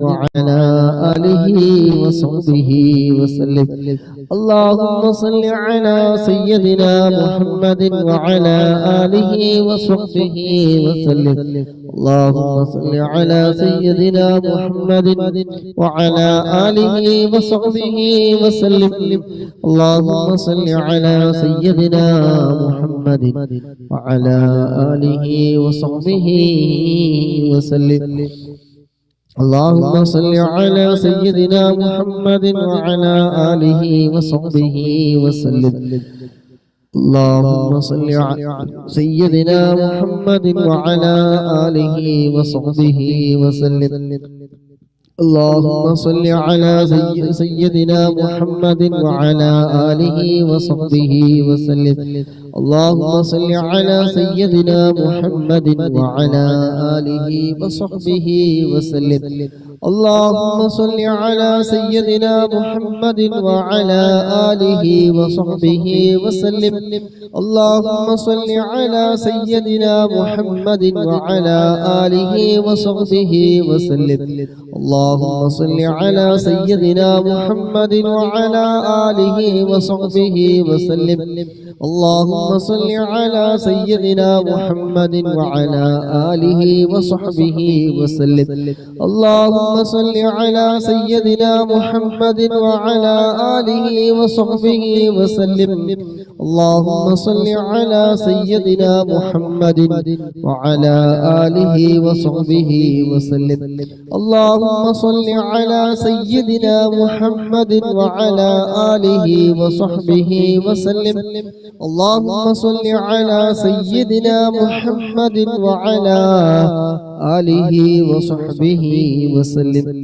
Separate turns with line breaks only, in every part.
وعلى آله وصحبه وسلم. اللهم صل على سيدنا محمد وعلى آله وصحبه وسلم. اللهم صل على سيدنا محمد وعلى آله وصحبه وسلم. اللهم صل على سيدنا محمد وعلى آله وصحبه وسلم. اللهم صل على سيدنا محمد وعلى آله وصحبه وسلم. اللهم صل على سيدنا محمد وعلى آله وصحبه وسلم. اللهم صل على سيدنا محمد وعلى آله وصحبه وسلم. اللهم صل على سيدنا محمد وعلى آله وصحبه وسلم. اللهم صل على سيدنا محمد وعلى آله وصحبه وسلم. اللهم صل على سيدنا محمد وعلى آله وصحبه وسلم. اللهم صل على سيدنا محمد وعلى آله وصحبه وسلم. اللهم صل على سيدنا محمد وعلى آله وصحبه وسلم. اللهم صل على سيدنا محمد وعلى آله وصحبه وسلم. اللهم صل على سيدنا محمد وعلى آله وصحبه وسلم. اللهم صل على سيدنا محمد وعلى آله وصحبه وسلم. اللهم صل على سيدنا محمد وعلى آله وصحبه وسلم.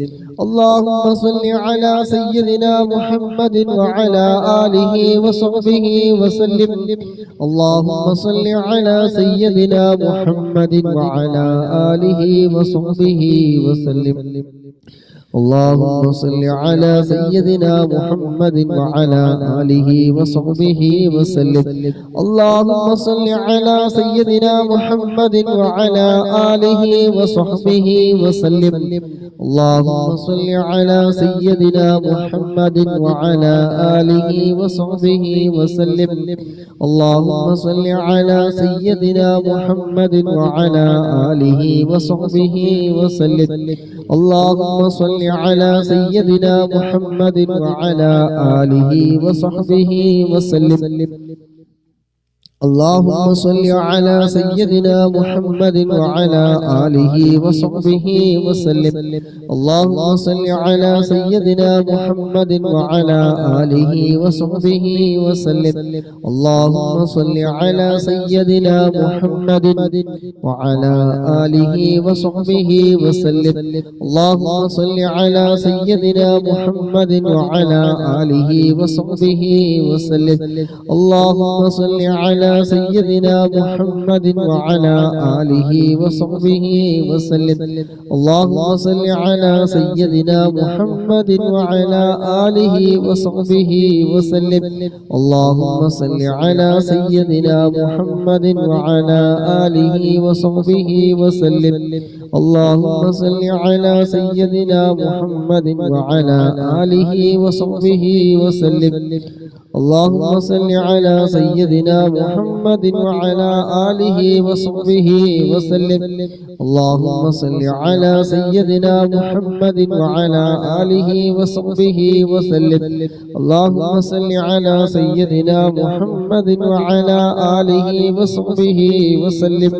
اللهم صل على سيدنا محمد وعلى آله وصحبه وسلم. اللهم صل على سيدنا محمد وعلى آله وصحبه وسلم. اللهم صل على سيدنا محمد وعلى آله وصحبه وسلم. اللهم صل على سيدنا محمد وعلى آله وصحبه وسلم. اللهم صل على سيدنا محمد وعلى آله وصحبه وسلم. اللهم صل على سيدنا محمد وعلى آله وصحبه وسلم. اللهم صل على سيدنا محمد وعلى آله وصحبه وسلم. اللهم صل على سيدنا محمد وعلى آله وصحبه وسلم. اللهم صل على سيدنا محمد وعلى آله وصحبه وسلم. اللهم صل على سيدنا محمد وعلى آله وصحبه وسلم. اللهم صل على سيدنا محمد وعلى آله وصحبه وسلم. اللهم صل على سيدنا محمد وعلى آله وصحبه وسلم. اللهم صل على سيدنا محمد وعلى آله وصحبه وسلم. اللهم صل على سيدنا محمد وعلى آله وصحبه وسلم. اللهم صل على سيدنا محمد وعلى آله وصحبه وسلم. اللهم صل على سيدنا محمد وعلى آله وصحبه وسلم. اللهم صل على سيدنا محمد وعلى آله وصحبه وسلم. اللهم صل على سيدنا محمد وعلى آله وصحبه وسلم.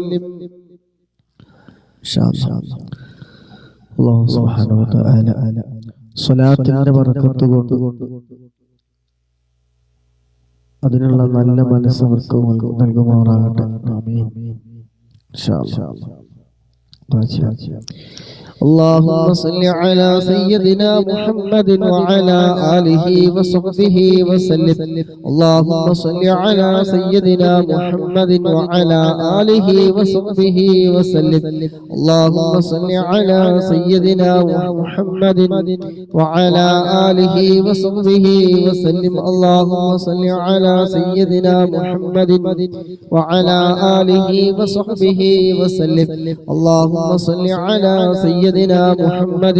إن شاء الله. الله سبحانه وتعالى صلاة بركة അതിനുള്ള നല്ല മനസ്സ് അവർക്ക് നൽകുമാറാകട്ടെ. ആമീൻ. ഇൻഷാ അല്ലാഹ്. اللهم صل على سيدنا محمد وعلى آله وصحبه وسلم. اللهم صل على سيدنا محمد وعلى آله وصحبه وسلم. اللهم صل على سيدنا محمد وعلى آله وصحبه وسلم. اللهم صل على سيدنا محمد وعلى آله وصحبه وسلم. اللهم صل على سيدنا سيدنا محمد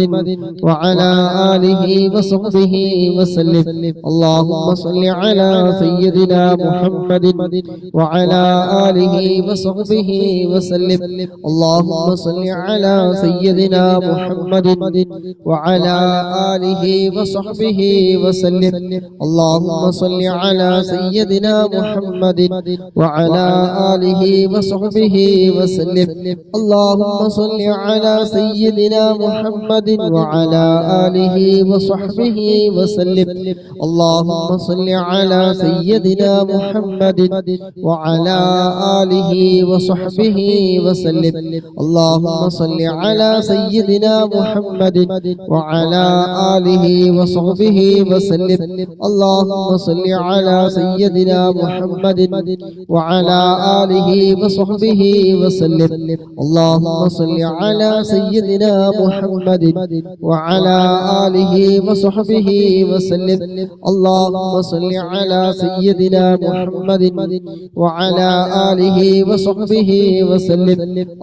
وعلى آله وصحبه وسلم اللهم صل على سيدنا محمد وعلى آله وصحبه وسلم اللهم صل على سيدنا محمد وعلى آله وصحبه وسلم اللهم صل على سيدنا محمد وعلى آله وصحبه وسلم اللهم صل على سيدنا محمد وعلى آله وصحبه وسلم اللهم صل على سيدنا محمد وعلى آله وصحبه وسلم اللهم صل على سيدنا محمد وعلى آله وصحبه وسلم اللهم صل على سيدنا محمد وعلى آله وصحبه وسلم اللهم صل على سيدنا محمد وعلى آله وصحبه وسلم اللهم صل على سيدنا محمد وعلى آله وصحبه وسلم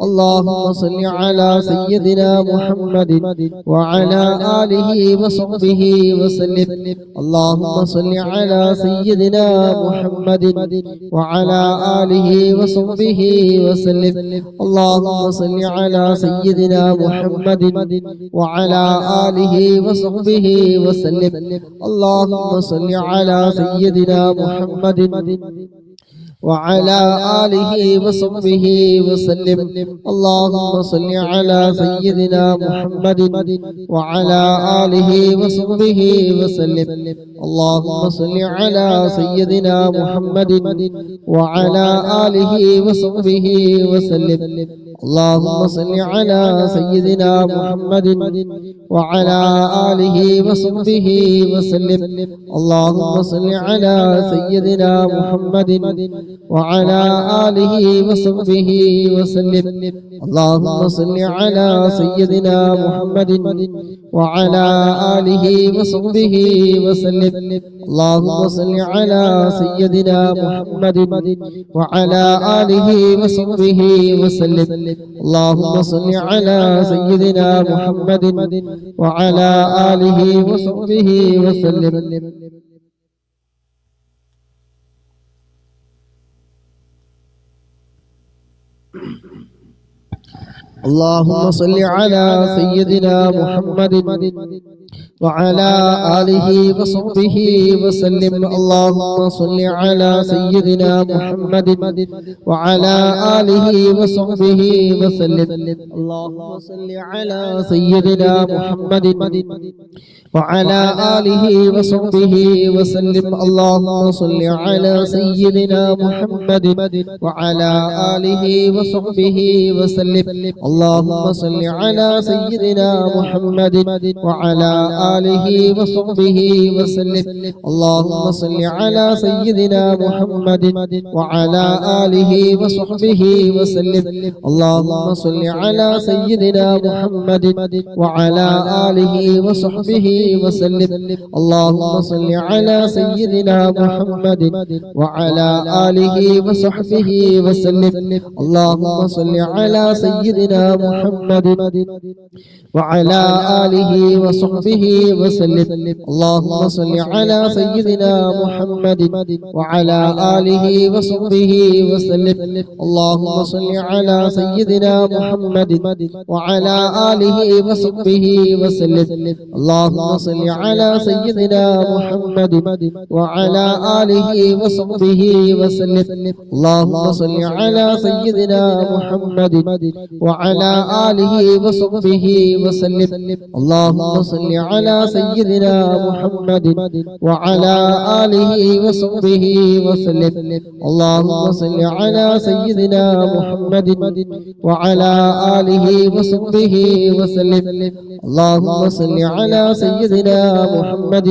اللهم صل على سيدنا محمد وعلى آله وصحبه وسلم اللهم صل على سيدنا محمد وعلى آله وصحبه وسلم اللهم صل على سيدنا محمد وعلى آله وصحبه وسلم اللهم صل على سيدنا محمد وعلى آله وصحبه وسلم اللهم صل على سيدنا محمد وعلى آله وصحبه وسلم اللهم صل على سيدنا محمد وعلى آله وصحبه وسلم اللهم صل على سيدنا محمد وعلى آله وصحبه وسلم اللهم صل على سيدنا محمد وعلى آله وصحبه وسلم اللهم صل على سيدنا محمد وعلى آله وصحبه وسلم اللهم صل على سيدنا محمد وعلى آله وصحبه وسلم اللهم صل على سيدنا محمد وعلى آله وصحبه وسلم اللهم صل على سيدنا محمد وعلى آله وصحبه وسلم اللهم صل على سيدنا محمد وعلى آله وصحبه وسلم اللهم صل على سيدنا محمد وعلى آله وصحبه وسلم اللهم صل على سيدنا محمد وعلى آله وصحبه وسلم اللهم صل على سيدنا محمد وعلى آله وصحبه وسلم اللهم صل على سيدنا محمد وعلى آله وصحبه وسلم اللهم صل على سيدنا محمد وعلى آله وصحبه وسلم اللهم صل على سيدنا محمد وعلى آله وصحبه وسلم اللهم صل على سيدنا محمد وعلى آله وصحبه وسلم اللهم صل على سيدنا محمد وعلى آله وصحبه وسلم اللهم صل على سيدنا محمد وعلى آله وصحبه وسلم اللهم صل على سيدنا محمد وعلى آله وصحبه وسلم اللهم صل على سيدنا محمد وعلى آله وصحبه وسلم اللهم صل على سيدنا محمد وعلى آله وصحبه وسلم اللهم صل على سيدنا محمد وعلى آله وصحبه وسلم اللهم صل على سيدنا محمد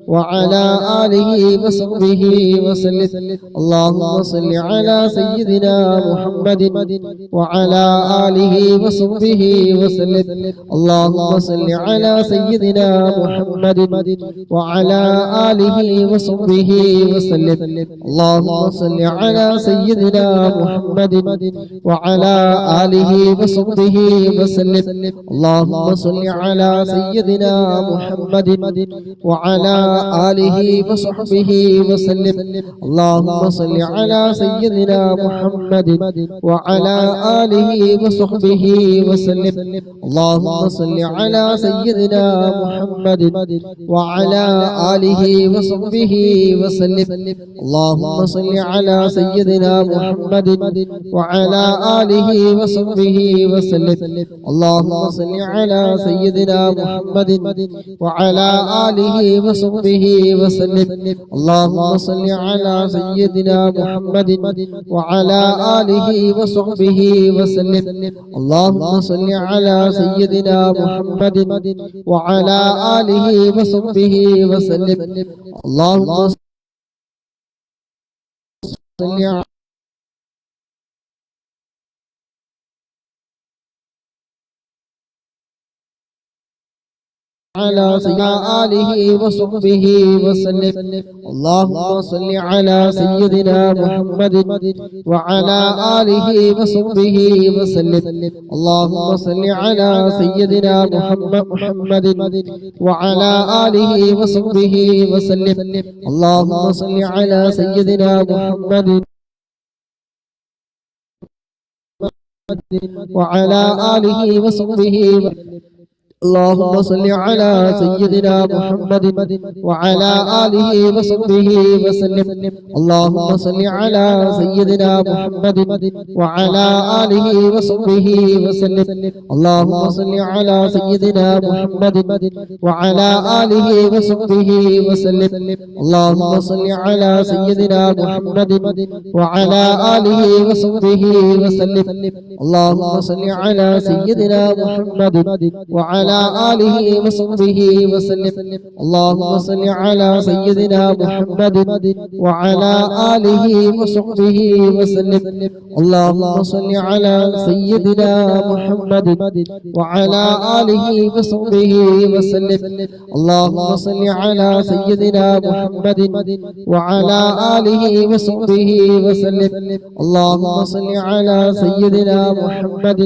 وعلى آله وصحبه وسلم اللهم صل على سيدنا محمد وعلى آله وصحبه وسلم اللهم صل على سيدنا سيدنا محمد وعلى آله وصحبه وسلم اللهم صل على سيدنا محمد وعلى آله وصحبه وسلم اللهم صل على سيدنا محمد وعلى آله وصحبه وسلم اللهم صل على سيدنا محمد وعلى آله وصحبه وسلم اللهم صل على سيدنا محمد وعلى آله وصحبه وسلم اللهم صل على سيدنا محمد وعلى آله وصحبه وسلم اللهم صل على سيدنا محمد وعلى آله وصحبه وسلم اللهم صل على سيدنا محمد وعلى آله وصحبه وسلم اللهم صل على سيدنا محمد وعلى آله وصحبه وسلم اللهم صل على سيدنا آله وصحبه وسلم اللهم صل على سيدنا محمد وعلى آله وصحبه وسلم اللهم صل على سيدنا محمد وعلى آله وصحبه وسلم اللهم صل على سيدنا محمد وعلى آله وصحبه اللهم صل على سيدنا محمد وعلى آله وصحبه وسلم اللهم صل على سيدنا محمد وعلى آله وصحبه وسلم اللهم صل على سيدنا محمد وعلى آله وصحبه وسلم اللهم صل على سيدنا محمد وعلى آله وصحبه وسلم اللهم صل على سيدنا محمد وعلى آله وصحبه وسلم اللهم صل على سيدنا محمد وعلى آله وصحبه وسلم اللهم صل على سيدنا محمد وعلى آله وصحبه وسلم اللهم صل على سيدنا محمد وعلى آله وصحبه وسلم اللهم صل على سيدنا محمد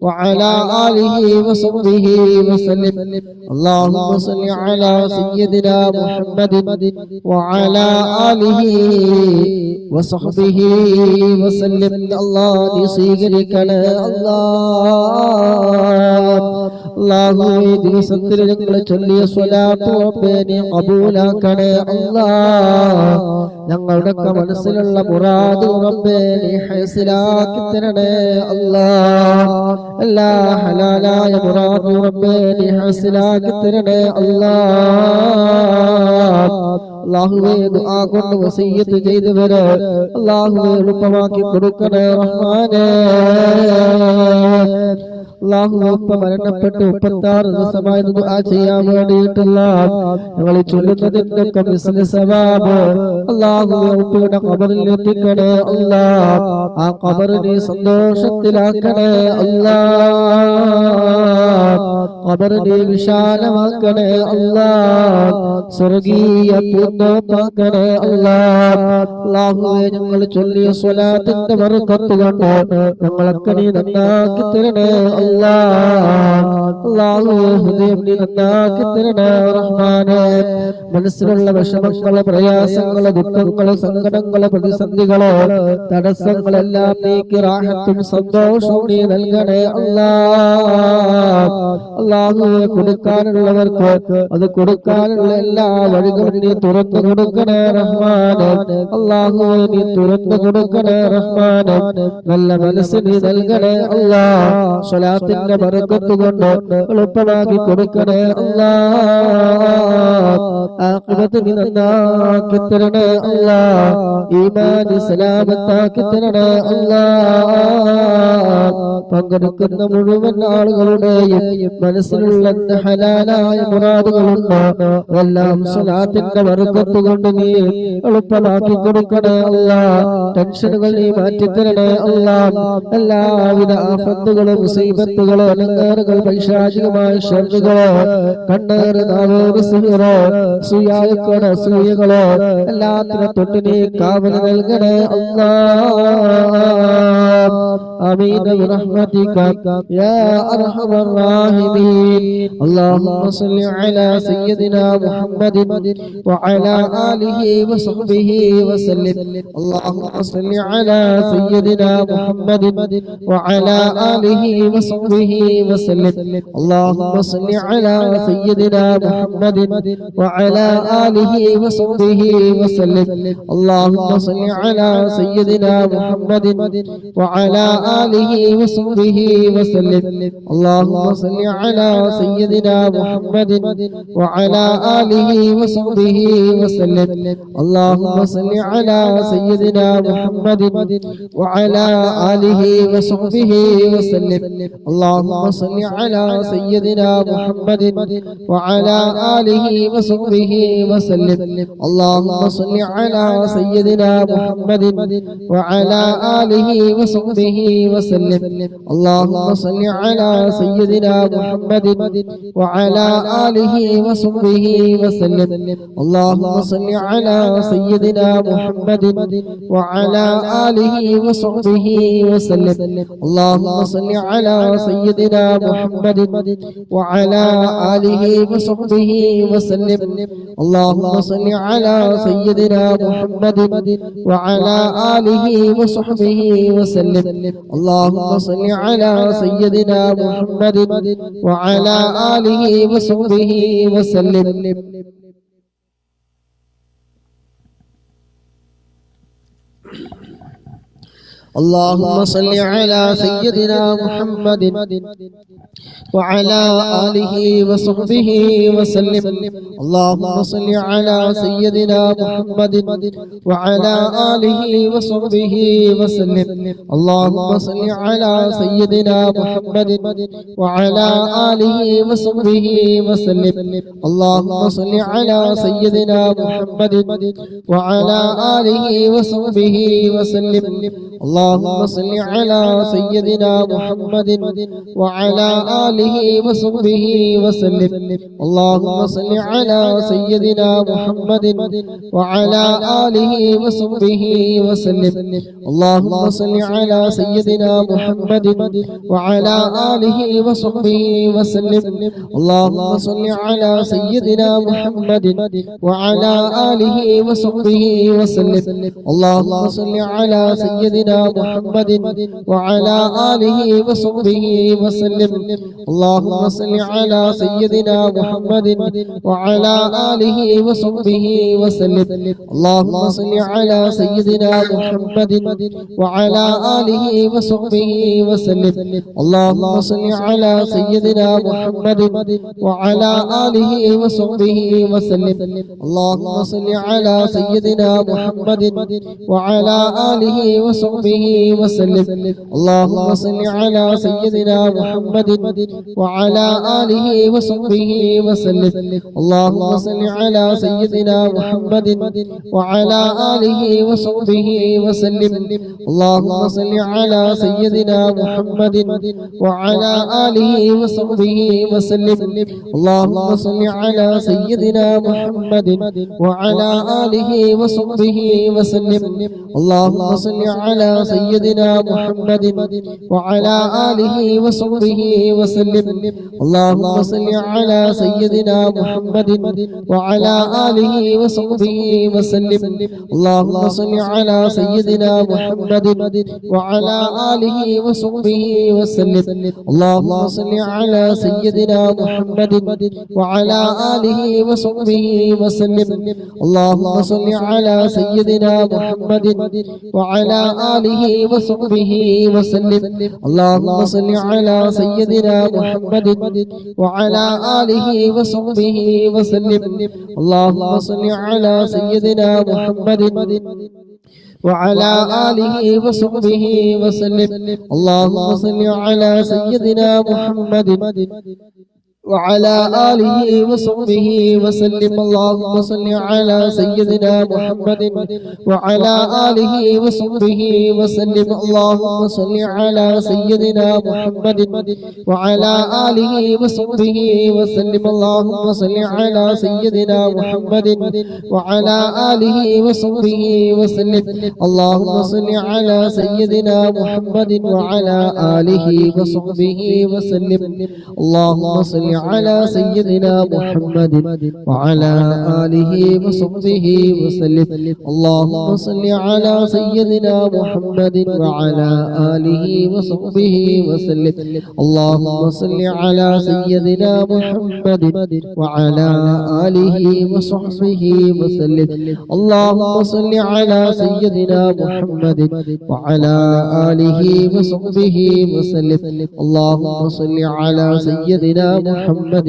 وعلى آله وصحبه وسلم اللهم صل على سيدنا محمد وعلى آله وصحبه وسلم الله സ്വീകരിക്കണേ അല്ലാഹുവേ ദിവസത്തിൽ ഞങ്ങൾ ചൊല്ലിയ സ്വലാത്ത് റബ്ബേ നീ ഖബൂലാക്കണേ അല്ലാഹ് ഞങ്ങളുടെ മനസ്സിലുള്ള മുറാദ് റബ്ബേ നീ ഹൈസിലാക്കി തരണേ അല്ലാഹ് എല്ലാ ഹലാലായ മുറാദ് റബ്ബേ നീ ഹൈസിലാക്കി തരണേ അല്ലാഹ് അല്ലാഹുവേ ദുആ കൊണ്ട് വസിയ്യത്ത് ചെയ്തവരെ അല്ലാഹുവേ എളുപ്പമാക്കി കൊടുക്കണേ റഹ്മാനേ അല്ലാഹുവേ ഉപ്പ മരണപ്പെട്ട് 36 ദിവസമായി ദുആ ചെയ്യാൻ വേണ്ടിയിട്ടുള്ള ഞങ്ങൾ ചൊല്ലുന്നതിന്റെ മിസ്ല സവാബ് അല്ലാഹുവേ ഉപ്പയുടെ ഖബറിൽ എത്തിക്കണേ അല്ലാഹ് ആ ഖബറിനെ സന്തോഷത്തിലാക്കണേ അല്ലാഹ് ഖബറിനെ വിശാലമാക്കണേ അല്ലാഹ് സ്വർഗീയ പൂന്തോപ്പാക്കണേ അല്ലാഹ് അല്ലാഹുവേ ഞങ്ങൾ ചൊല്ലിയ സ്വലാത്തിന്റെ ബർക്കത്ത് കൊണ്ട് ഞങ്ങളൊക്കെ നീ നന്നാക്കി തരണേ അല്ലാഹുവേ ഹൃദയം നീ നന്നാക്കി തരണേ റഹ്മാനേ മനസ്സിലുള്ള വിഷമങ്ങള് പ്രയാസങ്ങള് ദുഃഖങ്ങള് സങ്കടങ്ങള് പ്രതിസന്ധികള് തടസ്സങ്ങളെല്ലാം നീക്കി റാഹത്തും സന്തോഷവും നീ നൽകണേ അല്ലാഹുവേ കൊടുക്കാനുള്ളവർക്ക് അത് കൊടുക്കാനുള്ള എല്ലാ വഴികളും നീ തുറന്നു കൊടുക്കണേ റഹ്മാനേ അല്ലാഹുവേ നീ തുറന്നു കൊടുക്കണേ റഹ്മാനേ നല്ല മനസ്സ് നീ നൽകണേ അല്ലാഹ് സ്വലാത്തിന്റെ ബർക്കത്ത് കൊണ്ട് എളുപ്പമാക്കി കൊടുക്കണേ അല്ലാഹ് ആഖിബത്ത് നീ നന്നാക്കി തരണേ അല്ലാഹ് ഈമാൻ സലാമത്താക്കി തരണേ അല്ലാഹ് പങ്കെടുക്കുന്ന മുഴുവൻ ആളുകളുടെയും മനസ്സിലുള്ള ഹലാലായ മുറാദുകളുണ്ട് എല്ലാം സ്വലാത്തിന്റെ ബർക്കത്ത് കൊണ്ട് നീ എളുപ്പമാക്കി കൊടുക്കണേ അല്ലാഹ്. ടെൻഷനുകൾ നീ മാറ്റിത്തരണേ അല്ലാഹ്. എല്ലാവിധ ആഫത്തുകളും മുസീബത്തുകളും അലങ്കാരങ്ങൾ പൈശാചികമായ ശർറുകളോ കണ്ണേറ് നാവേറ് സിഹറോ സൂയായക്കോട് അസൂയകളോ എല്ലാത്തിനും തൊട്ട് നീ കാവല് നൽകണേ അല്ലാഹ്. آمين برحمتك يا أرحم الراحمين. اللهم صل على سيدنا محمد وعلى آله وصحبه وسلم. اللهم صل على سيدنا محمد وعلى آله وصحبه وسلم. اللهم صل على سيدنا محمد وعلى آله وصحبه وسلم. اللهم صل على سيدنا محمد وعلى آله وصحبه وسلم. اللهم صل على سيدنا محمد وعلى آله وصحبه وسلم. اللهم صل على سيدنا محمد وعلى آله وصحبه وسلم. اللهم صل على سيدنا محمد وعلى آله وصحبه وسلم. اللهم صل على سيدنا محمد وعلى آله وصحبه وسلم. اللهم صل على سيدنا محمد وعلى آله وصحبه وسلم. اللهم صل على سيدنا محمد وعلى آله وصحبه وسلم. اللهم صل على سيدنا محمد وعلى آله وصحبه وسلم. اللهم صل على سيدنا محمد وعلى آله وصحبه وسلم. اللهم صل على سيدنا محمد وعلى آله وصحبه وسلم. اللهم صل على سيدنا محمد وعلى آله وصحبه وسلم. اللهم صل على سيدنا محمد وعلى آله وصحبه وسلم. اللهم صل على سيدنا محمد وعلى آله وصحبه وسلم. اللهم صل على سيدنا محمد وعلى آله وصحبه وسلم. اللهم صل على سيدنا محمد وعلى آله وصحبه وسلم. اللهم صل على سيدنا محمد وعلى آله وصحبه وسلم. اللهم صل على سيدنا محمد وعلى آله وصحبه وسلم. اللهم صل على سيدنا محمد وعلى آله وصحبه وسلم. اللهم صل على سيدنا محمد وعلى آله وصحبه وسلم. اللهم صل على سيدنا محمد وعلى آله وصحبه وسلم. اللهم صل على سيدنا محمد وعلى آله وصحبه وسلم. اللهم صل على سيدنا محمد وعلى آله وصحبه وسلم. اللهم صل على سيدنا محمد وعلى آله وصحبه وسلم. اللهم صل على سيدنا محمد وعلى آله وصحبه وسلم. اللهم صل على سيدنا محمد وعلى آله وصحبه وسلم. اللهم صل على سيدنا محمد وعلى آله وصحبه وسلم. اللهم صل على سيدنا محمد وعلى آله وصحبه وسلم. اللهم صل على سيدنا محمد وعلى آله وصحبه وسلم. اللهم صل على سيدنا محمد وعلى آله وصحبه وسلم. اللهم صل على سيدنا محمد وعلى آله وصحبه وسلم. اللهم صل على سيدنا محمد وعلى آله وصحبه وسلم. اللهم صل على سيدنا محمد وعلى آله وصحبه وسلم. اللهم صل على سيدنا محمد وعلى آله وصحبه وسلم. اللهم صل على سيدنا محمد وعلى آله وصحبه وسلم. اللهم صل على سيدنا محمد وعلى آله وصحبه وسلم. اللهم صل على سيدنا محمد وعلى آله وصحبه وسلم. اللهم صل على سيدنا محمد وعلى آله وصحبه وسلم. اللهم صل على سيدنا محمد وعلى آله وصحبه وسلم. اللهم صل على سيدنا محمد وعلى آله وصحبه وسلم. اللهم صل على سيدنا محمد وعلى آله وصحبه وسلم. اللهم صل على سيدنا محمد وعلى آله وصحبه وسلم. اللهم صل على سيدنا محمد وعلى آله وصحبه وسلم. اللهم صل على سيدنا محمد وعلى آله وصحبه وسلم. اللهم صل على سيدنا محمد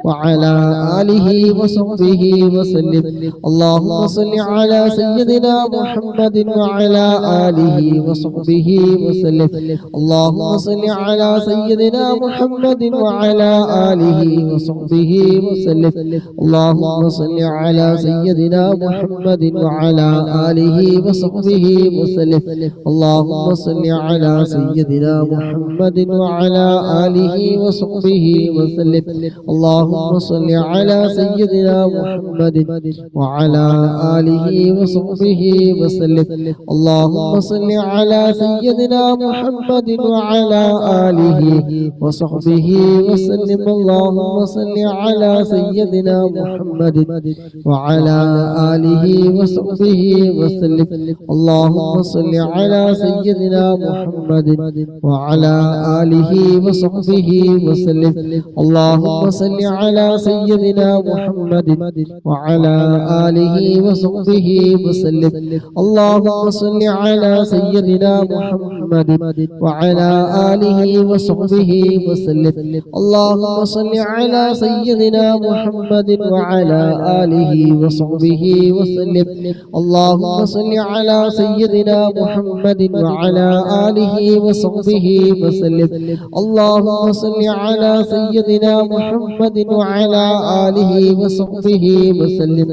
وعلى آله وصحبه وسلم. اللهم صل على سيدنا محمد وعلى آله وصحبه وسلم. اللهم صل على سيدنا محمد وعلى آله وصحبه وسلم. اللهم صل على سيدنا محمد وعلى آله وصحبه وسلم. اللهم صل على سيدنا محمد وعلى آله وصحبه وسلم. اللهم صل على سيدنا محمد وعلى آله وصحبه وسلم. اللهم صل على سيدنا محمد وعلى آله وصحبه وسلم. اللهم صل على سيدنا محمد وعلى آله وصحبه وسلم. اللهم صل على سيدنا محمد وعلى آله وصحبه وسلم. اللهم صل على سيدنا محمد وعلى آله وصحبه وسلم. اللهم صل على سيدنا محمد وعلى آله وصحبه وسلم. اللهم صل على سيدنا محمد وعلى آله وصحبه وسلم. اللهم صل على سيدنا محمد وعلى آله وصحبه وسلم. اللهم صل على سيدنا محمد وعلى آله وصحبه وسلم. اللهم صل على سيدنا محمد وعلى آله وصحبه وسلم.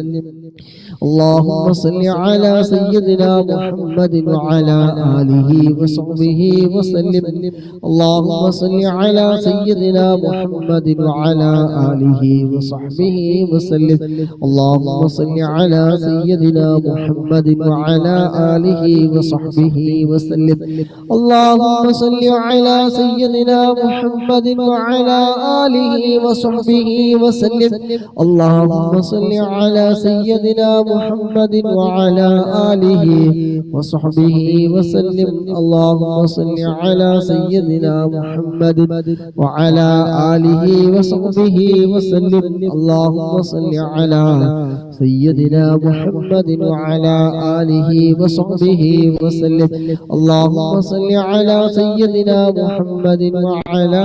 اللهم صل على سيدنا محمد وعلى آله وصحبه وسلم. اللهم صل على سيدنا محمد وعلى آله وصحبه وسلم. اللهم صل على سيدنا محمد وعلى آله وصحبه وسلم. اللهم صل على سيدنا محمد وعلى آله وصحبه وسلم. اللهم صل على سيدنا محمد وعلى آله وصحبه وسلم. اللهم صل على سيدنا محمد وعلى آله وصحبه وسلم. اللهم صل على سيدنا محمد وعلى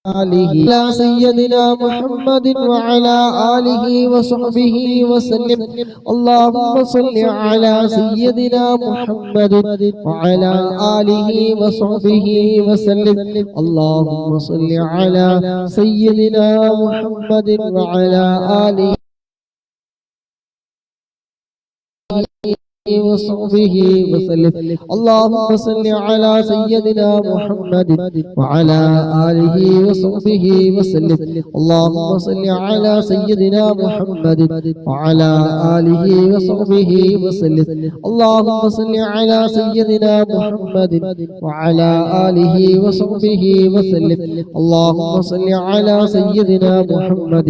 على سيدنا محمد وعلى آله وصحبه وسلم. اللهم صل على سيدنا محمد وعلى آله وصحبه وسلم. اللهم صل على سيدنا محمد وعلى آله وصحبه وسلم. اللهم صل على سيدنا محمد وعلى آله وصحبه وسلم. اللهم صل على سيدنا محمد وعلى آله وصحبه وسلم. اللهم صل على سيدنا محمد وعلى آله وصحبه وسلم. اللهم صل على سيدنا محمد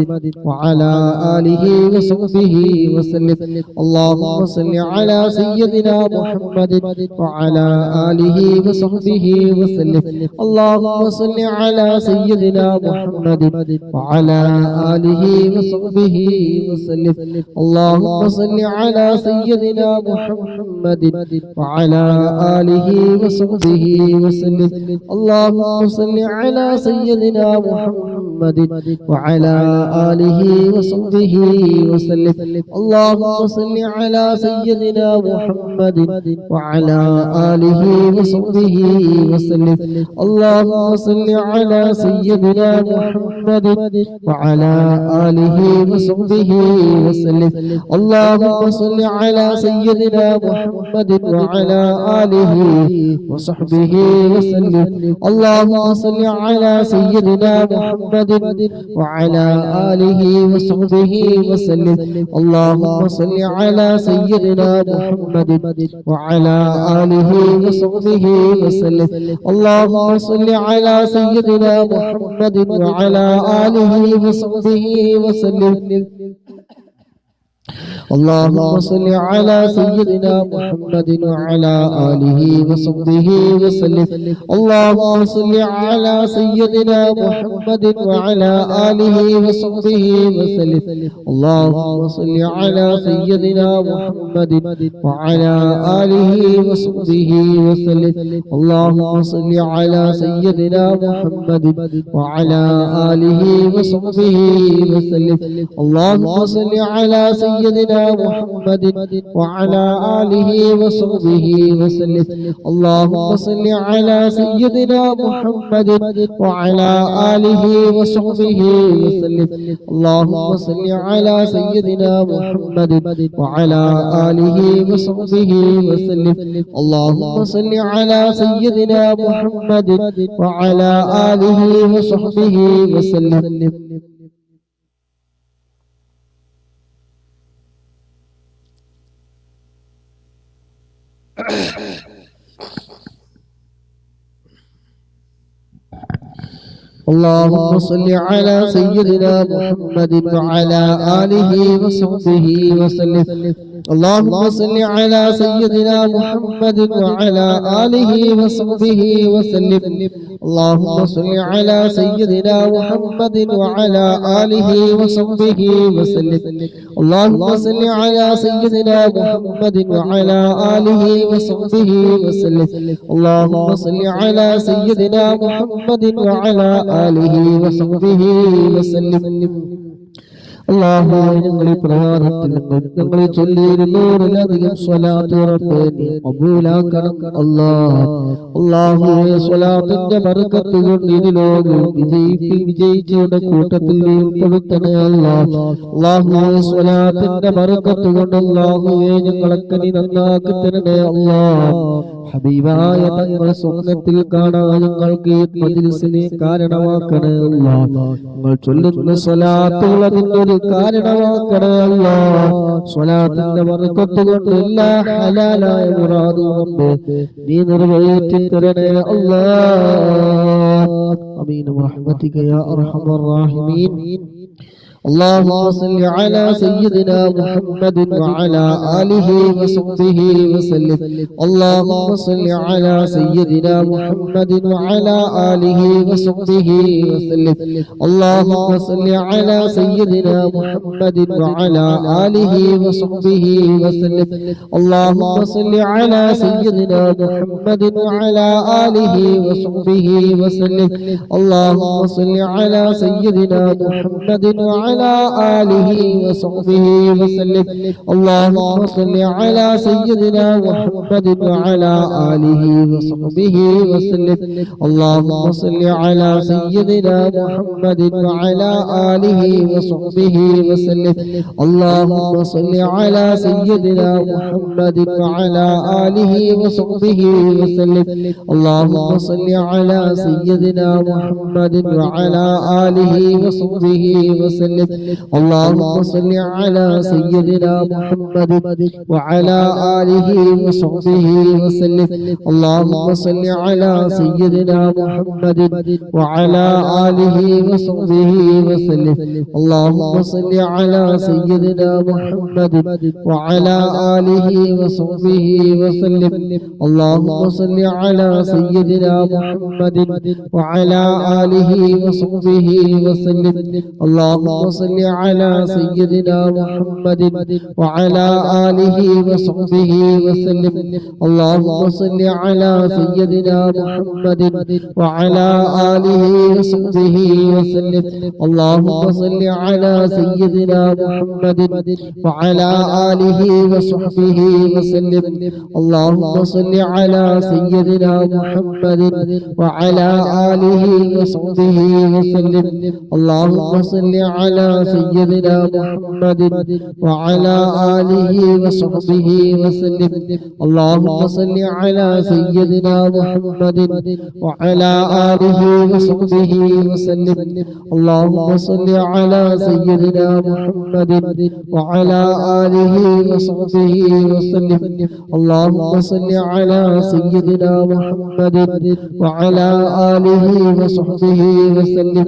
وعلى آله وصحبه وسلم. اللهم صل على سيدنا محمد وعلى آله وصحبه وسلم اللهم صل على سيدنا محمد وعلى آله وصحبه وسلم اللهم صل على سيدنا محمد وعلى آله وصحبه وسلم اللهم صل على سيدنا محمد وعلى آله وصحبه وسلم اللهم صل على سيدنا محمد وعلى آله وصحبه وسلم اللهم صل على سيدنا محمد وعلى آله وصحبه وسلم اللهم صل على سيدنا محمد وعلى آله وصحبه وسلم اللهم صل على سيدنا محمد وعلى آله وصحبه وسلم اللهم صل على سيدنا محمد وعلى آله وصحبه وسلم اللهم صل على سيدنا محمد وعلى آله وصحبه وسلم اللهم صل على سيدنا محمد وعلى آله وصحبه وسلم اللهم صل على سيدنا محمد وعلى آله وصحبه وسلم اللهم صل على سيدنا محمد وعلى آله وصحبه وسلم اللهم صل على سيدنا محمد وعلى آله وصحبه وسلم اللهم صل على سيدنا محمد وعلى آله وصحبه وسلم اللهم صل على سيدنا محمد وعلى آله وصحبه وسلم اللهم صل على سيدنا محمد وعلى آله وصحبه وسلم اللهم صل على سيدنا محمد وعلى آله وصحبه وسلم اللهم صل على سيدنا محمد وعلى آله وصحبه وسلم اللهم صل على سيدنا محمد وعلى آله وصحبه وسلم اللهم صل على سيدنا محمد وعلى آله وصحبه وسلم اللهم صل على سيدنا محمد وعلى آله وصحبه وسلم اللهم صل على سيدنا محمد وعلى آله وصحبه وسلم അല്ലാഹുവേ ഞങ്ങളെ പ്രഭാതത്തിൽ ഞങ്ങളെ ചൊല്ലിയിരുന്നൂറിലധികം സ്വലാത്ത് റബ്ബേ നീ കബൂലാക്കണം അല്ലാഹുവേ സ്വലാത്തിന്റെ ബർക്കത്ത് കൊണ്ട് ഈ ലോകം വിജയിച്ചവരുടെ കൂട്ടത്തിൽ നീ ഉൾപ്പെടുത്തണേ അല്ലാഹുവേ സ്വലാത്തിന്റെ ബർക്കത്ത് കൊണ്ട് അല്ലാഹുവേ ഞങ്ങളൊക്കെ നീ നന്നാക്കി തരണേ ഹബീബായ തങ്ങളെ സ്വപ്നത്തിൽ കാണാൻ ഞങ്ങൾക്ക് ഈ മജ്‌ലിസിനെ കാരണമാക്കണേ ഞങ്ങൾ ചൊല്ലുന്ന സ്വലാത്തുകൾ അതിന്റെ ഒരു കാരണമാക്കണേ സ്വലാത്തിന്റെ ബർക്കത്ത് കൊണ്ട് എല്ലാ ഹലാലായ മുറാദും നീ നിറവേറ്റി തരണേ ആമീൻ ബിറഹ്മതിക യാ അർഹമർ റഹീമീൻ اللهم صل على سيدنا محمد وعلى آله وصحبه وسلم اللهم صل على سيدنا محمد وعلى آله وصحبه وسلم اللهم صل على سيدنا محمد وعلى آله وصحبه وسلم اللهم صل على سيدنا محمد وعلى آله وصحبه وسلم اللهم صل على سيدنا محمد وعلى آله وصحبه وسلم اللهم صل على سيدنا محمد وعلى آله وصحبه وسلم اللهم صل على سيدنا محمد وعلى آله وصحبه وسلم اللهم صل على سيدنا محمد وعلى آله وصحبه وسلم اللهم صل على سيدنا محمد وعلى آله وصحبه وسلم اللهم صل على سيدنا محمد وعلى آله وصحبه وسلم اللهم صل على سيدنا محمد وعلى آله وصحبه وسلم اللهم صل على سيدنا محمد وعلى آله وصحبه وسلم اللهم صل على سيدنا محمد وعلى آله وصحبه وسلم اللهم صل على سيدنا محمد وعلى آله وصحبه وسلم اللهم صل على سيدنا محمد وعلى آله وصحبه وسلم اللهم صل على سيدنا محمد وعلى آله وصحبه وسلم اللهم صل على سيدنا محمد وعلى آله وصحبه وسلم اللهم صل على سيدنا محمد وعلى آله وصحبه وسلم اللهم صل على سيدنا محمد وعلى آله وصحبه وسلم اللهم صل على سيدنا محمد وعلى آله وصحبه وسلم اللهم صل على سيدنا محمد وعلى آله وصحبه وسلم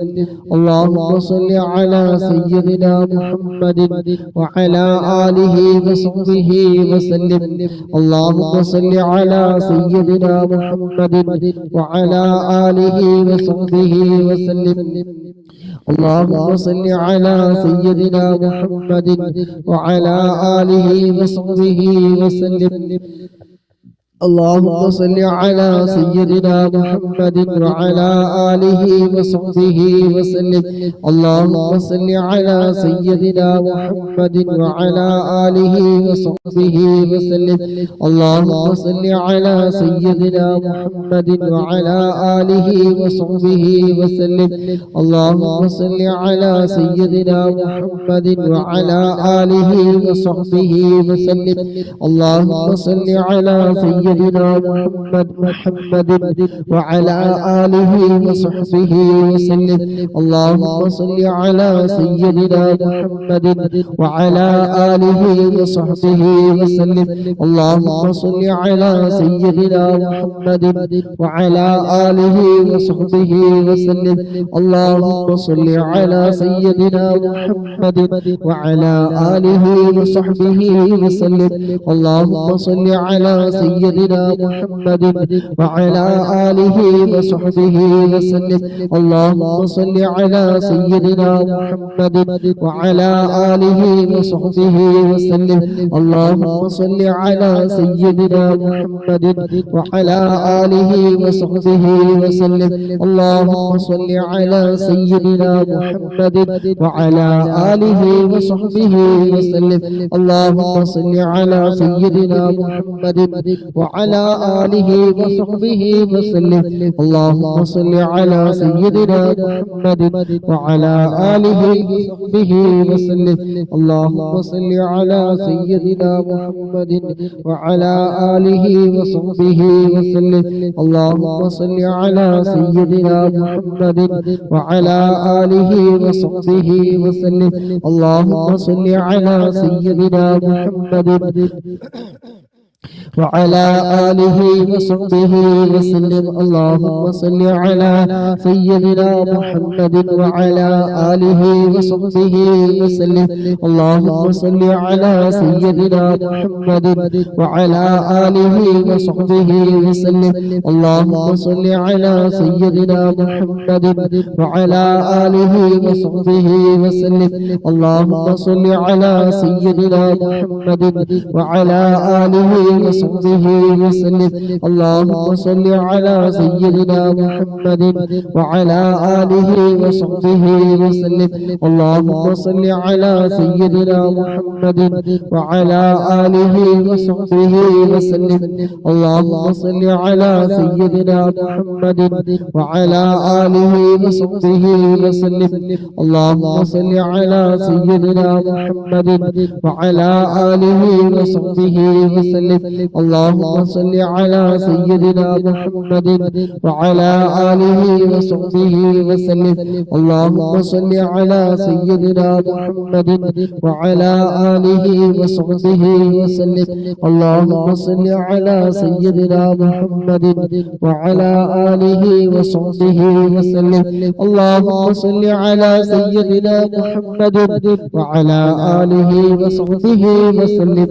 اللهم صل على سيدنا محمد وعلى آله وصحبه وسلم اللهم صل على سيدنا محمد وعلى آله وصحبه وسلم اللهم صل على سيدنا محمد وعلى آله وصحبه وسلم اللهم صل على سيدنا محمد وعلى آله وصحبه وسلم اللهم صل على سيدنا محمد وعلى آله وصحبه وسلم اللهم صل على سيدنا محمد وعلى آله وصحبه وسلم اللهم صل على سيدنا محمد وعلى آله وصحبه وسلم اللهم صل على سيدنا محمد وعلى آله وصحبه وسلم اللهم صل على سيدنا محمد وعلى آله وصحبه وسلم اللهم صل على سيدنا محمد وعلى آله وصحبه وسلم اللهم صل على سيدنا محمد وعلى آله وصحبه وسلم اللهم صل على سيدنا محمد وعلى آله وصحبه وسلم اللهم صل على سيدنا محمد وعلى آله وصحبه وسلم اللهم صل على سيدنا محمد وعلى آله وصحبه وسلم اللهم صل على سيدنا محمد وعلى آله وصحبه وسلم اللهم صل على سيدنا محمد وعلى آله وصحبه وسلم اللهم صل على سيدنا محمد وعلى آله وصحبه وسلم اللهم صل على سيدنا محمد وعلى آله وصحبه وسلم اللهم صل على سيدنا محمد وعلى آله وصحبه وسلم اللهم صل على سيدنا محمد وعلى آله وصحبه وسلم اللهم صل على سيدنا محمد وعلى آله وصحبه وسلم اللهم صل على سيدنا محمد وعلى آله وصحبه وسلم اللهم صل على سيدنا محمد وعلى آله وصحبه وسلم اللهم صل على سيدنا محمد وعلى آله وصحبه وسلم اللهم صل على سيدنا محمد وعلى آله وصحبه وسلم اللهم صل على سيدنا محمد وعلى آله وصحبه وسلم اللهم صل على سيدنا محمد وعلى آله وصحبه وسلم اللهم صل على سيدنا محمد وعلى آله وصحبه وسلم اللهم صل على سيدنا محمد وعلى آله وصحبه وسلم اللهم صل على سيدنا محمد وعلى آله وصحبه وسلم اللهم صل على سيدنا محمد وعلى آله وصحبه وسلم اللهم صل على سيدنا محمد وعلى آله وصحبه وسلم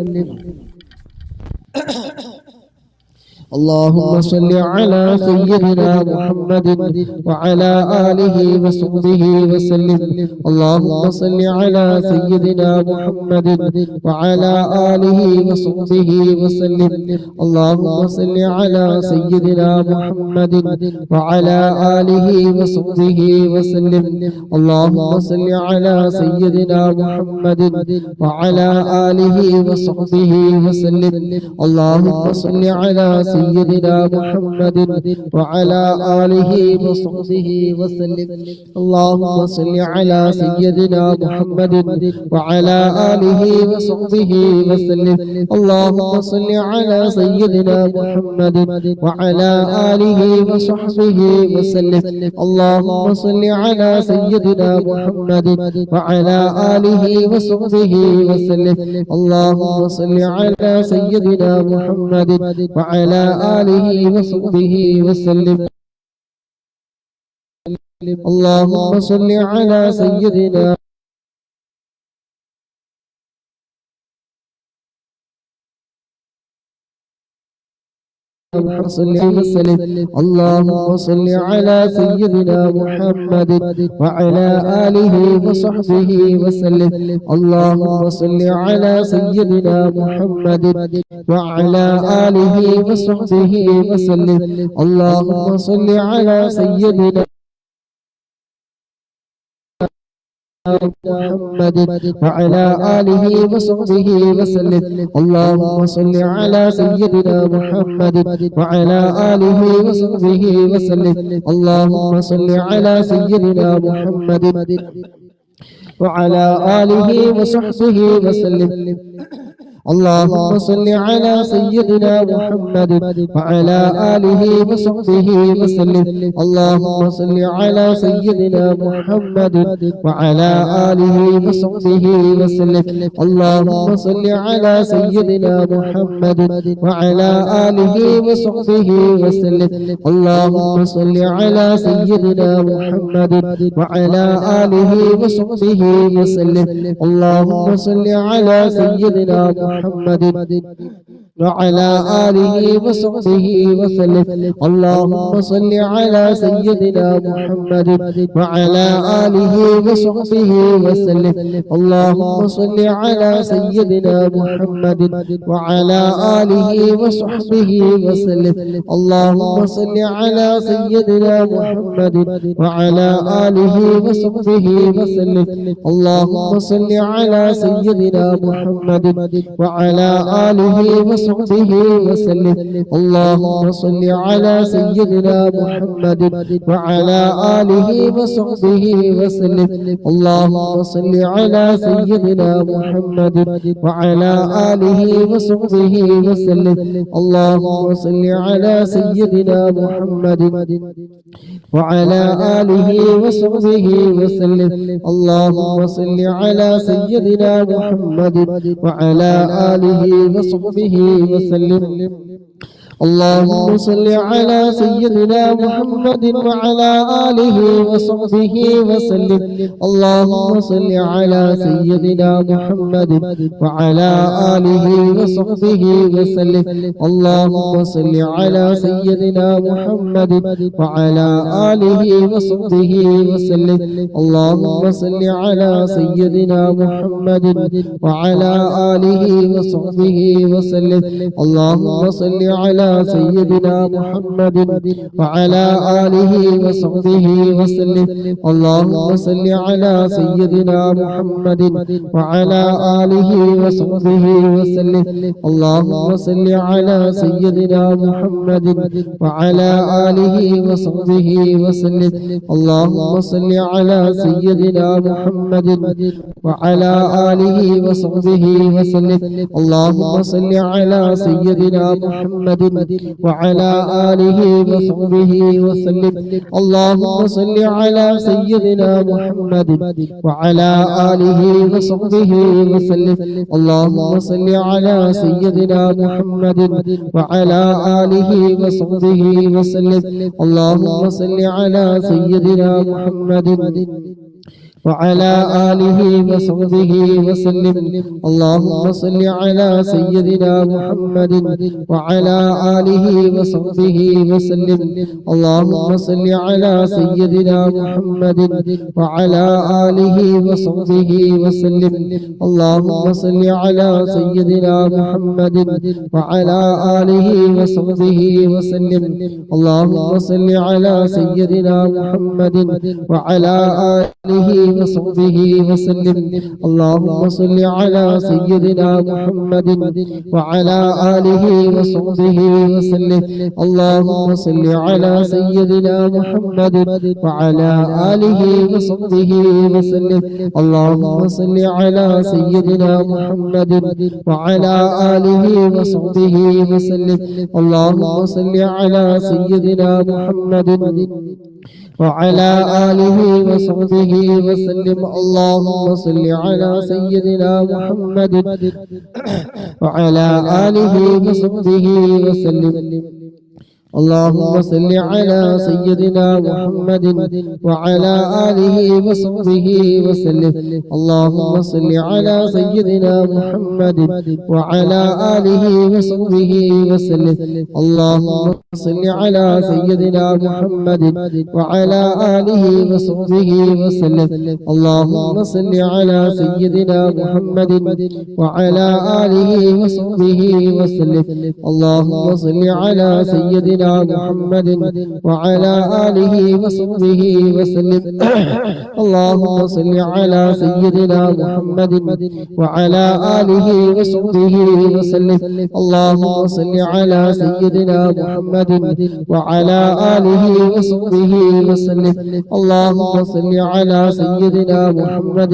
اللهم صل على سيدنا محمد وعلى آله وصحبه وسلم اللهم صل على سيدنا محمد وعلى آله وصحبه وسلم اللهم صل على سيدنا محمد وعلى آله وصحبه وسلم اللهم صل على سيدنا محمد وعلى آله وصحبه وسلم اللهم صل على سيدنا محمد وعلى آله وصحبه وسلم اللهم صل على سيدنا محمد وعلى آله وصحبه وسلم اللهم صل على سيدنا محمد وعلى آله وصحبه وسلم اللهم صل على سيدنا محمد وعلى آله وصحبه وسلم اللهم صل على سيدنا محمد وعلى آله وصحبه وسلم اللهم صل على سيدنا وسلم اللهم صل على سيدنا محمد وعلى آله وصحبه وسلم اللهم صل على سيدنا محمد وعلى آله وصحبه وسلم اللهم صل على سيدنا محمد وعلى آله وصحبه وسلم اللهم صل على سيدنا محمد وعلى آله وصحبه وسلم اللهم صل على سيدنا محمد وعلى آله وصحبه وسلم اللهم صل على سيدنا محمد وعلى آله وصحبه وسلم اللهم صل على سيدنا محمد وعلى آله وصحبه وسلم اللهم صل على سيدنا محمد وعلى آله وصحبه وسلم اللهم صل على سيدنا محمد وعلى آله وصحبه وسلم اللهم صل على سيدنا محمد وعلى آله وصحبه وسلم اللهم صل على سيدنا محمد وعلى آله وصحبه وسلم اللهم صل على سيدنا محمد وعلى آله وصحبه وسلم اللهم صل على سيدنا محمد وعلى آله وصحبه وسلم اللهم صل على سيدنا محمد وعلى آله وصحبه وسلم اللهم صل على سيدنا محمد وعلى آله وصحبه وسلم اللهم صل على سيدنا محمد وعلى آله وصحبه وسلم اللهم صل على سيدنا محمد وعلى آله وصحبه وسلم اللهم صل على سيدنا محمد وعلى آله وصحبه وسلم اللهم صل على سيدنا محمد وعلى آله وصحبه وسلم اللهم صل على سيدنا محمد وعلى آله وصحبه وسلم اللهم صل على سيدنا محمد وعلى آله وصحبه وسلم اللهم صل على سيدنا محمد وعلى آله وصحبه وسلم اللهم صل على على سيدنا محمد وعلى آله وصحبه وسلم اللهم صل على سيدنا محمد وعلى آله وصحبه وسلم اللهم صل على سيدنا محمد وعلى آله وصحبه وسلم اللهم صل على سيدنا محمد وعلى آله وصحبه وسلم اللهم صل على سيدنا محمد وعلى آله وصحبه وسلم اللهم صل على سيدنا محمد وعلى آله وصحبه وسلم اللهم صل على سيدنا محمد وعلى آله وصحبه وسلم اللهم صل على سيدنا محمد وعلى آله وصحبه وسلم اللهم صل على سيدنا محمد وعلى آله وصحبه وسلم اللهم صل على سيدنا محمد وعلى آله وصحبه وسلم اللهم صل على سيدنا محمد وعلى آله وصحبه وسلم اللهم صل على سيدنا محمد وعلى آله وصحبه وسلم اللهم صل على سيدنا محمد وعلى آله وصحبه وسلم اللهم صل على سيدنا محمد وعلى آله وصحبه وسلم اللهم صل على سيدنا محمد وعلى آله وصحبه وسلم اللهم صل على سيدنا محمد وعلى آله وصحبه وسلم اللهم صل على سيدنا محمد وعلى آله وصحبه وسلم اللهم صل على سيدنا محمد وعلى آله وصحبه وسلم اللهم صل على سيدنا محمد وعلى آله وصحبه وسلم اللهم صل على سيدنا محمد وعلى آله وصحبه وسلم اللهم صل على سيدنا محمد وعلى آله وصحبه وسلم اللهم صل على سيدنا محمد وعلى آله وصحبه وسلم اللهم صل على سيدنا محمد وعلى آله وصحبه وسلم اللهم صل على سيدنا محمد وعلى آله وصحبه وسلم اللهم صل على سيدنا محمد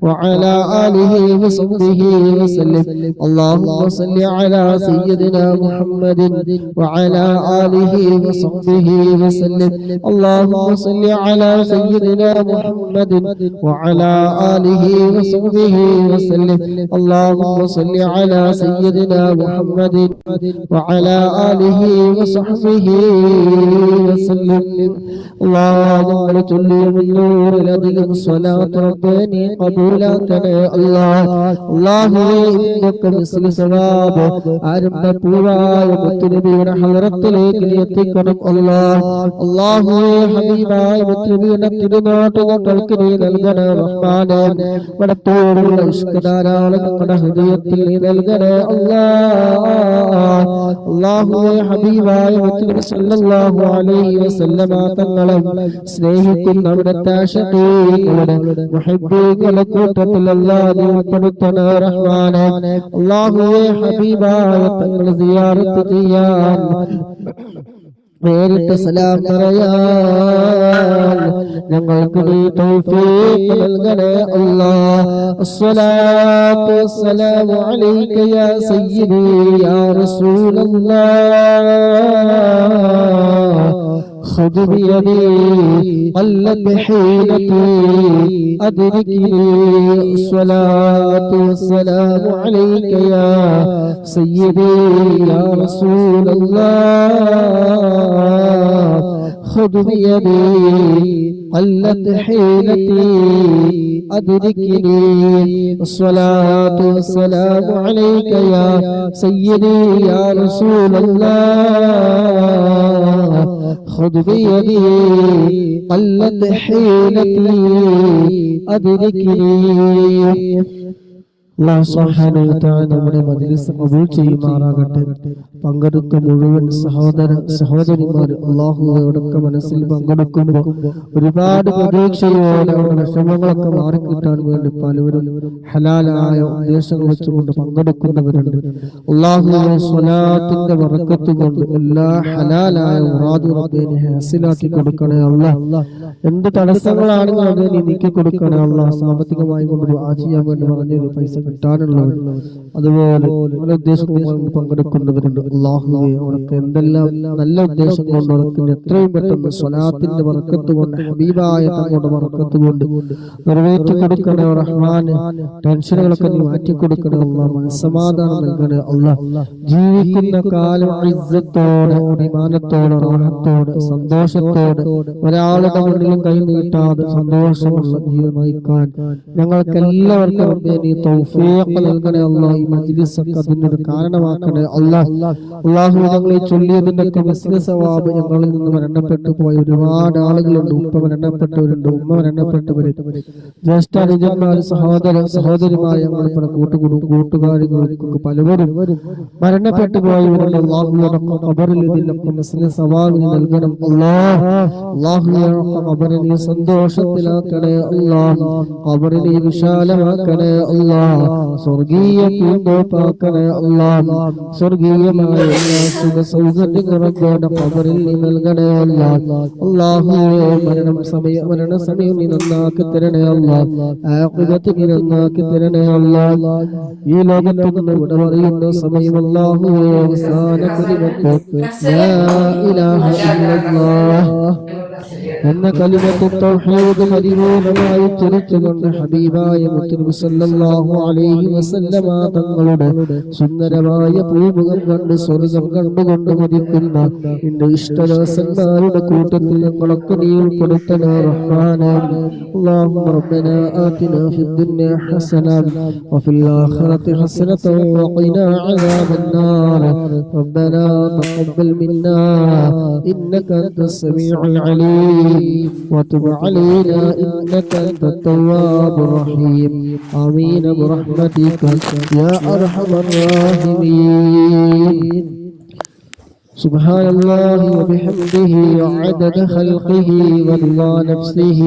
وعلى آله وصحبه وسلم اللهم صل على سيدنا محمد وعلى آله وصحبه وسلم اللهم صل على سيدنا محمد وعلى آله وصحبه وسلم اللهم صل على سيدنا محمد وعلى آله وصحبه وسلم اللهم صل بالنور لديهم الصلاة رباني قبولاتنا يا الله الله إنك مثل ثواب أرمى പൂവായ മുത്തുനബിയുടെ ഹളറത്തിലേക്ക് എത്തിക്കണം അല്ലാഹു ഹബീബായ മുത്തുനബിയുടെ തിരുനാട്ടുകൾക്ക് നീ നൽകണേ റഹ്മാനേ വടത്തോടുള്ള ഇഷ്ക് ധാരാളം ഞങ്ങളുടെ ഹൃദയത്തിൽ നീ നൽകണേ അല്ലാഹു ഹബീബായ മുത്തുനബി സല്ലല്ലാഹു അലൈഹി വസല്ലമ തങ്ങളെ സ്നേഹിക്കുന്ന അവിടുത്തെ ആശിഖീങ്ങളുടെ മുഹിബ്ബീങ്ങളുടെ കൂട്ടത്തിൽ അല്ലാഹു നീ ഉൾപ്പെടുത്തണേ റഹ്മാനേ അല്ലാഹു ഹബീബായ തങ്ങളെ സിയാറത്ത് ചെയ്യാൻ നേരിട്ട് സലാം പറയാൻ ഞങ്ങൾക്ക് നീ തൗഫീഖ് നൽകണേ അല്ലാഹ് അസ്സലാത്തു വസ്സലാമു അലൈക യാ സയ്യിദി യാ റസൂലല്ലാഹ് خذ بيدي قلت حيلتي أدركني الصلاة والسلام عليك يا سيدي يا رسول الله خذ بيدي قلت حيلتي أدركني الصلاة والسلام عليك يا سيدي يا رسول الله خذ بيدي قلت حيلتي أدركني അല്ലാഹു സുബ്ഹാനഹു വ തആല നമ്മുടെ മജ്ലിസ് ഖബൂൽ ചെയ്യുമാറാകട്ടെ. പങ്കെടുത്ത മുഴുവൻ സഹോദരിമാർ അല്ലാഹുവോടൊക്കെ മനസ്സിൽ പങ്കെടുക്കുമ്പോൾ ഒരുപാട് പ്രതീക്ഷയോടെ അവരുടെ വിഷമങ്ങളൊക്കെ മാറിക്കിട്ടാൻ വേണ്ടി പലവരും ഹലാലായ ഉദ്ദേശങ്ങൾ വെച്ചുകൊണ്ട് പങ്കെടുക്കുന്നവരുണ്ട്. അല്ലാഹുവേ സ്വലാത്തിന്റെ ബറക്കത്ത് കൊണ്ട് എല്ലാ ഹലാലായ മുറാദ് റബ്ബിനെ ഹാസിലാക്കി കൊടുക്കണേ അല്ലാഹ്. എന്ത് തടസ്സങ്ങളാണെങ്കിലും അത് നീക്കി കൊടുക്കണേ അല്ലാഹ്. സാമ്പത്തികമായി കൊണ്ട് ദുആ ചെയ്യാൻ വേണ്ടി പറഞ്ഞൊരു പൈസ കിട്ടാനുള്ളവർ, അതുപോലെ പല ഉദ്ദേശങ്ങൾ പങ്കെടുക്കുന്നവരുണ്ട്. അല്ലാഹുവേ അവർക്ക് എന്തെല്ലാം നല്ല ഉദ്ദേശം കൊണ്ട് അവർക്ക് എത്രയും പെട്ടെന്ന് സ്വലാത്തിന്റെ ബറക്കത്ത് കൊണ്ട് ഹബീബായ തങ്ങളുടെ ബറക്കത്ത് കൊണ്ട് നിറവേറ്റി കൊടുക്കണേ റഹ്മാനെ. ടെൻഷനുകളൊക്കെ നീ മാറ്റി കൊടുക്കണേ അല്ലാഹ്. മനസ്സമാധാനം നൽകണേ അല്ലാഹ്. ജീവിക്കുന്ന കാലം ഇസ്സത്തോടെ, അഭിമാനത്തോടെ, റാഹത്തോടെ, സന്തോഷത്തോടെ, ഒരാളുടെ മുന്നിലും കൈ നീട്ടാതെ സന്തോഷമുള്ള ജീവിതം നയിക്കാൻ ഞങ്ങൾക്ക് എല്ലാവർക്കും നീ തൗഫീഖ് നൽകണേ അല്ലാഹ്. ഈ മജ്ലിസ് ഒക്കെ അതിനൊരു കാരണമാക്കണേ അല്ലാഹ്. അല്ലാഹു ഞങ്ങളെ ചൊല്ലിയതിന്റെ ഒക്കെ മിസ്ല സവാബ് ഞങ്ങളിൽ നിന്ന് മരണപ്പെട്ടു പോയ ഒരുപാട് ആളുകളുണ്ട്. ഉപ്പ മരണപ്പെട്ടവരുണ്ട്, ഉമ്മ മരണപ്പെട്ടവരുണ്ട്, ജ്യേഷ്ഠ അനുജന്മാർ, സഹോദരിമാർ, ഞങ്ങളിവിടെ കൂട്ടുകാരികൾക്ക് പലവരും മരണപ്പെട്ടു പോയവരുണ്ട്. അല്ലാഹു ഖബറിൽ ഇതിനൊക്കെ മിസ്ല സവാബ് നൽകണം അല്ലാഹ്. അല്ലാഹു ഖബറിനെ സന്തോഷത്തിലാക്കണേ അല്ലാഹ്. ഖബറിനെ വിശാലമാക്കണേ അല്ലാഹ്. സ്വർഗീയ പൂന്തോപ്പാക്കണേ അല്ലാഹ്. സ്വർഗീയമായ സുഖ സൗകര്യങ്ങളുടെ ഖബറിൽ നൽകണേ അല്ലാഹ്. അല്ലാഹുവേ മരണ സമയം നീ നന്നാക്കി തരണേ അല്ലാഹ്. ആഖിബത്ത് നീ നന്നാക്കി തരണേ അല്ലാഹ്. ഈ ലോകത്ത് നിന്ന് വിട പറയുന്ന സമയം അല്ലാഹുവേ അവസാന കലിമത്ത് ലാ ഇലാഹ ഇല്ലല്ലാഹ് എന്ന കലിമത്ത് തൗഹീദ് പരിപൂർണമായി ചരിച്ചുകൊണ്ട് ഹബീബായ മുത്തനബി സല്ലല്ലാഹു അലൈഹി വസല്ലമ തങ്ങളുടെ സുന്ദരമായ പൂമുഖം കണ്ട് സ്വർഗം കണ്ടുകൊണ്ട് മരിക്കുന്ന നിന്റെ ഇഷ്ടദാസന്മാരുടെ കൂട്ടത്തിൽ ഞങ്ങളൊക്കെ നീ ഉൾപ്പെടുത്തണേ റഹ്മാനേ. اللهم ربنا آتنا في الدنيا حسنة وفي الآخرة حسنة وقنا عذاب النار. ربنا تقبل منا إنك أنت السميع العليم وتب علينا إنك أنت التواب الرحيم. آمين برحمتك يا أرحم الراحمين. سبحان الله وبحمده عدد خلقه ورضا نفسه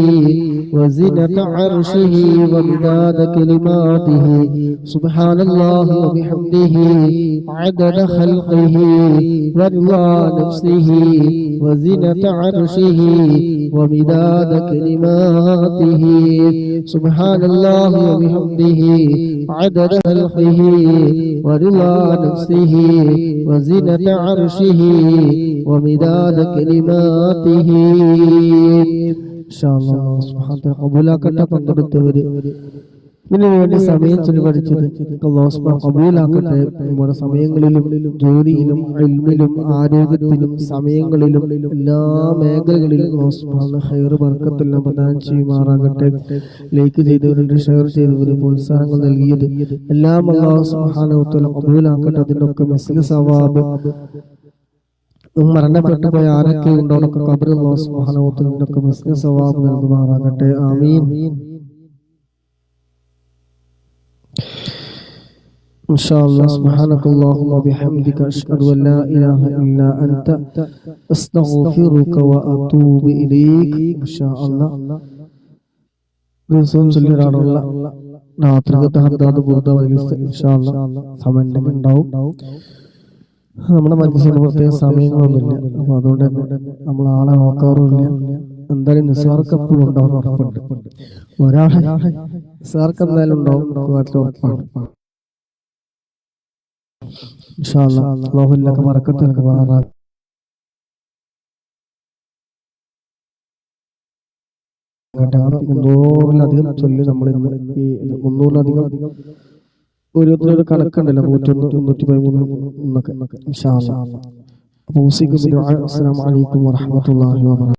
وزنة عرشه ومداد كلماته. سبحان الله وبحمده عدد خلقه ورضا نفسه وزنة عرشه ومداد كلماته. سبحان الله وبحمده عدد خلقه ورضا نفسه وزنة عرشه ومداد كلماته. إن شاء الله سبحانه وتعالى قبولاക്കട്ടെ. പങ്കെടുത്തവര് ഇതിനു വേണ്ടി സമയം ചെലവഴിച്ചത് അല്ലാഹു കബൂലാക്കട്ടെ. നമ്മുടെ സമയങ്ങളിലും ജോലിയിലും ഇൽമിലും ആരോഗ്യത്തിലും സമയങ്ങളിലും എല്ലാ മേഖലകളിലും അല്ലാഹു ഖൈർ ബർക്കത്തെല്ലാം പ്രദാനം ചെയ്യുമാറാകട്ടെ. ലൈക്ക് ചെയ്തവരുണ്ട്, ഷെയർ ചെയ്തവര്, പ്രോത്സാഹനങ്ങൾ നൽകിയത് എല്ലാം അല്ലാഹു സുബ്ഹാനഹു വ തആല കബൂലാക്കട്ടെ. അതിനൊക്കെ മിസ്ല സവാബ് മരണപ്പെട്ടു പോയ ആരൊക്കെ ഉണ്ടോ അവർക്ക് ഖബറിൽ അല്ലാഹു സുബ്ഹാനഹു വ തആല മിസ്ല സവാബ് നൽകുമാറാകട്ടെ. ആമീൻ. إن شاء الله سبحانك اللهم وبحمدك أشهد أن لا إله إلا أنت أستغفرك وأتوب إليك. إن شاء الله ദിവസവും ചൊല്ലിടാറുള്ള രാത്രികത്തെ ഹദ്ദാദ് ബുർദ മജ്ലിസ് ഇൻഷാ അല്ലാഹ് സമയം ഉണ്ടാവും. നമ്മുടെ മജ്ലിസിന് പ്രത്യേക സമയങ്ങളൊന്നുമില്ല. അപ്പൊ അതുകൊണ്ട് തന്നെ നമ്മൾ ആളെ നോക്കാറുമില്ല. എന്തായാലും നിസ്സാർക്ക് എപ്പോഴും ഉണ്ടാവും ഉറപ്പുണ്ട്. ഒരാളെ നിസ്സാർക്ക് എന്തായാലും ഉണ്ടാവും ഉറപ്പാണ്. ഇൻഷാ അല്ലാഹ് അല്ലാഹു ലക ബറകത്ത് നൽകുമാറാകട്ടെ. മുന്നൂറിലധികം ചൊല്ലി നമ്മൾ ഇന്ന് ഈ 300-ലധികം ഓരോരുത്തരുടെ കണക്കുണ്ടല്ലോ, 101, 113 എന്നൊക്കെ. ഇൻഷാ അല്ലാഹ്. അസ്സലാമു അലൈക്കും വറഹ്മത്തുള്ളാഹി വബറകാതുഹു.